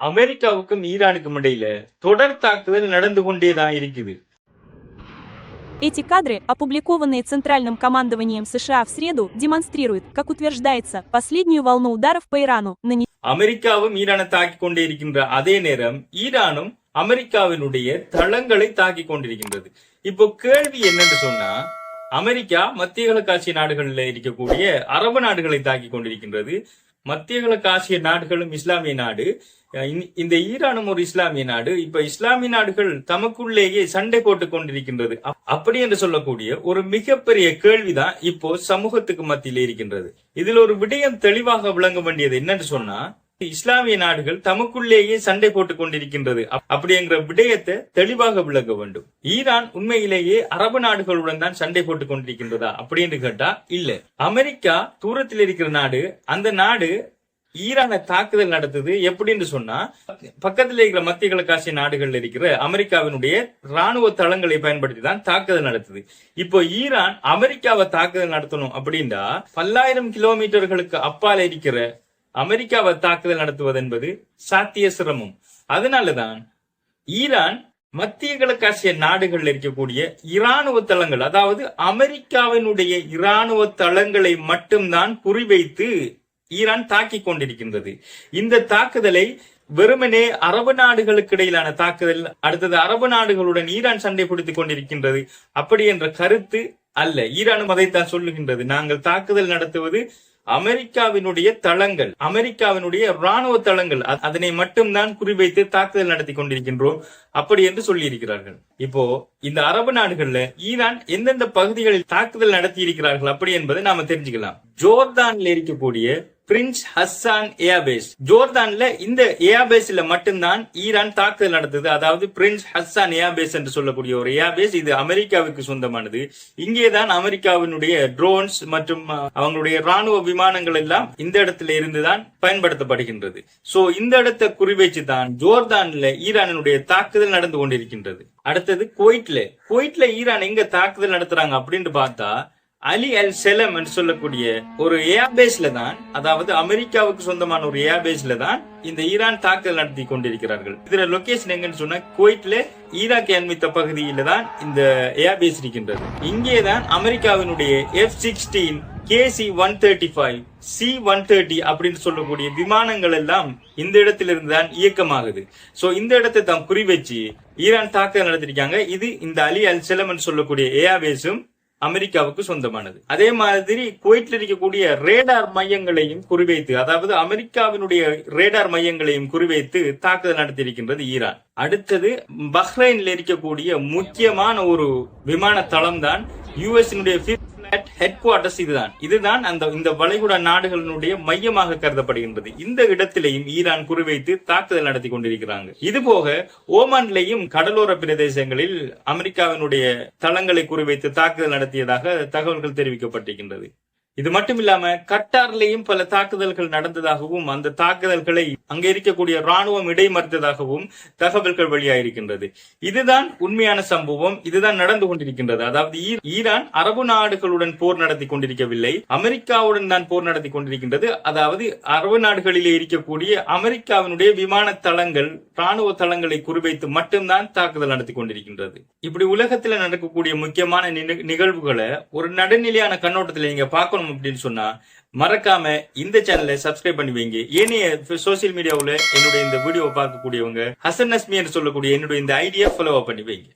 அமெரிக்காவுக்கும் ஈரானுக்கும் இடையில தொடர் தாக்குதல் நடந்து கொண்டேதான் இருக்குது. Эти кадры, опубликованные Центральным командованием США в среду, демонстрируют, как утверждается, последнюю волну ударов по Ирану. அமெரிக்காவும் ஈரானை தாக்கிக் கொண்டே இருக்கின்ற அதே நேரம் ஈரானும் அமெரிக்காவினுடைய தளங்களை தாக்கிக் கொண்டிருக்கின்றது. இப்போ கேள்வி என்னன்னு சொன்னா, அமெரிக்கா மத்திய கிழக்காசிய நாடுகளில் இருக்கக்கூடிய அரபு நாடுகளை தாக்கிக் கொண்டிருக்கின்றது. மத்திய கிழக்காசிய நாடுகளும் இஸ்லாமிய நாடு, இந்த ஈரானும் ஒரு இஸ்லாமிய நாடு. இப்ப இஸ்லாமிய நாடுகள் தமக்குள்ளேயே சண்டை போட்டுக் கொண்டிருக்கின்றது. அப்படி என்று சொல்லக்கூடிய ஒரு மிகப்பெரிய கேள்விதான் இப்போ சமூகத்துக்கு மத்தியில் இருக்கின்றது. இதில் ஒரு விடயம் தெளிவாக விளங்க வேண்டியது என்னன்னு சொன்னா, இஸ்லாமிய நாடுகள் தமக்குள்ளேயே சண்டை போட்டுக் கொண்டிருக்கின்றது அப்படிங்கிற விடயத்தை தெளிவாக விளங்க வேண்டும். ஈரான் உண்மையிலேயே அரபு நாடுகளுடன் தான் சண்டை போட்டுக் கொண்டிருக்கின்றதா அப்படின்னு கேட்டா இல்ல. அமெரிக்கா தூரத்தில் இருக்கிற நாடு, அந்த நாடு ஈரானை தாக்குதல் நடத்துது. எப்படின்னு சொன்னா, பக்கத்தில் இருக்கிற மத்திய கிழக்காசிய நாடுகள் இருக்கிற அமெரிக்காவினுடைய ராணுவ தளங்களை பயன்படுத்தி தான் தாக்குதல் நடத்துது. இப்போ ஈரான் அமெரிக்காவை தாக்குதல் நடத்தணும் அப்படின்னா பல்லாயிரம் கிலோமீட்டர்களுக்கு அப்பால் இருக்கிற அமெரிக்காவை தாக்குதல் நடத்துவது என்பது சாத்திய சிரமம். அதனாலதான் ஈரான் மத்திய கிழக்காசிய நாடுகளில் இருக்கக்கூடிய இராணுவ தளங்கள், அதாவது அமெரிக்காவினுடைய இராணுவ தளங்களை மட்டும்தான் குறிவைத்து ஈரான் தாக்கிக் கொண்டிருக்கின்றது. இந்த தாக்குதலை வெறுமனே அரபு நாடுகளுக்கு இடையிலான தாக்குதல், அடுத்தது அரபு நாடுகளுடன் ஈரான் சண்டை பிடித்துக் கொண்டிருக்கின்றது அப்படி என்ற கருத்து அல்ல. ஈரானும் அதைத்தான் சொல்லுகின்றது. நாங்கள் தாக்குதல் நடத்துவது அமெரிக்காவினுடைய தளங்கள், அமெரிக்காவினுடைய ராணுவ தளங்கள், அதனை மட்டும்தான் குறிவைத்து தாக்குதல் நடத்தி கொண்டிருக்கின்றோம் அப்படி என்று சொல்லி இருக்கிறார்கள். இப்போ இந்த அரபு நாடுகள்ல ஈரான் எந்தெந்த பகுதிகளில் தாக்குதல் நடத்தி இருக்கிறார்கள் அப்படி என்பதை நாம தெரிஞ்சுக்கலாம். ஜோர்டான்ல இருக்கக்கூடிய பிரின்ஸ் ஹஸ்ஸான் ஏர்பேஸ், ஜோர்டான்ல இந்த ஏர்பேஸ்ல மட்டும்தான் ஈரான் தாக்குதல் நடத்துது. அதாவது பிரின்ஸ் ஹஸ்ஸான் ஏர்பேஸ் என்று சொல்லக்கூடிய ஒரு ஏர்பேஸ், இது அமெரிக்காவுக்கு சொந்தமானது. இங்கேதான் அமெரிக்காவினுடைய ட்ரோன்ஸ் மற்றும் அவங்களுடைய ராணுவ விமானங்கள் எல்லாம் இந்த இடத்துல இருந்துதான் பயன்படுத்தப்படுகின்றது. சோ இந்த இடத்தை குறிவைச்சு தான் ஜோர்டான்ல ஈரானுடைய தாக்குதல் நடந்து கொண்டிருக்கின்றது. அடுத்தது குவைட்ல ஈரான் எங்க தாக்குதல் நடத்துறாங்க அப்படின்னு பார்த்தா, அலி அல் செலம் என்று சொல்லக்கூடிய ஒரு ஏர்பேஸ்ல தான், அதாவது அமெரிக்காவுக்கு சொந்தமான ஒரு ஏர்பேஸ்ல தான் இந்த ஈரான் தாக்குதல் நடத்தி கொண்டிருக்கிறார்கள். இதுல லொகேஷன் எங்கன்னு சொன்னா, குவைட்ல ஈராக்கை அண்மித்த பகுதியில தான் இந்த ஏர்பேஸ் இருக்கின்றது. இங்கேதான் அமெரிக்காவினுடைய F-16 KC-135 C-130 அப்படின்னு சொல்லக்கூடிய விமானங்கள் எல்லாம் இந்த இடத்திலிருந்து தான் இயக்கமாகுது. சோ இந்த இடத்தை தான் குறிவச்சு ஈரான் தாக்குதல் நடத்திருக்காங்க. இது இந்த அலி அல் செலம் என்று சொல்லக்கூடிய ஏர்பேஸும் அமெரிக்காவுக்கு சொந்தமானது. அதே மாதிரி குவைட்ல இருக்கக்கூடிய ரேடார் மையங்களையும் குறிவைத்து, அதாவது அமெரிக்காவினுடைய ரேடார் மையங்களையும் குறிவைத்து தாக்குதல் நடத்தியிருக்கின்றது ஈரான். அடுத்தது பஹ்ரைன்ல இருக்கக்கூடிய முக்கியமான ஒரு விமான தளம் தான் யுஎஸ்னுடைய ஹெட் குவார்டர்ஸ். இதுதான் இந்த வளைகுடா நாடுகளினுடைய மையமாக கருதப்படுகின்றது. இந்த இடத்திலையும் ஈரான் குறிவைத்து தாக்குதல் நடத்தி கொண்டிருக்கிறாங்க. இது போக ஓமான்லையும் கடலோர பிரதேசங்களில் அமெரிக்காவினுடைய தளங்களை குறிவைத்து தாக்குதல் நடத்தியதாக தகவல்கள் தெரிவிக்கப்பட்டிருக்கின்றது. இது மட்டும் இல்லாம கட்டார்லையும் பல தாக்குதல்கள் நடந்ததாகவும், அந்த தாக்குதல்களை அங்க இருக்கக்கூடிய ராணுவம் இடைமறித்ததாகவும் தகவல்கள் வெளியாயிருக்கின்றது. இதுதான் உண்மையான சம்பவம். இதுதான் நடந்து கொண்டிருக்கின்றது. அதாவது ஈரான் அரபு நாடுகளுடன் போர் நடத்தி கொண்டிருக்கவில்லை, அமெரிக்காவுடன் தான் போர் நடத்தி கொண்டிருக்கின்றது. அதாவது அரபு நாடுகளிலே இருக்கக்கூடிய அமெரிக்காவினுடைய விமான தளங்கள், ராணுவ தளங்களை குறிவைத்து மட்டும்தான் தாக்குதல் நடத்தி கொண்டிருக்கின்றது. இப்படி உலகத்துல நடக்கக்கூடிய முக்கியமான நிகழ்வுகளை ஒரு நடுநிலையான கண்ணோட்டத்தில் நீங்க பார்க்கணும் அப்படின்னு சொன்னா மறக்காம இந்த சேனலை சப்ஸ்கிரைப் பண்ணி வைங்க. ஏனைய சோசியல் மீடியாவுல என்னுடைய இந்த வீடியோவை பார்க்கக்கூடியவங்க ஹசன் நஸ்மி என்று சொல்லக்கூடிய என்னுடைய இந்த ஐடியா ஃபாலோ பண்ணி வைங்க.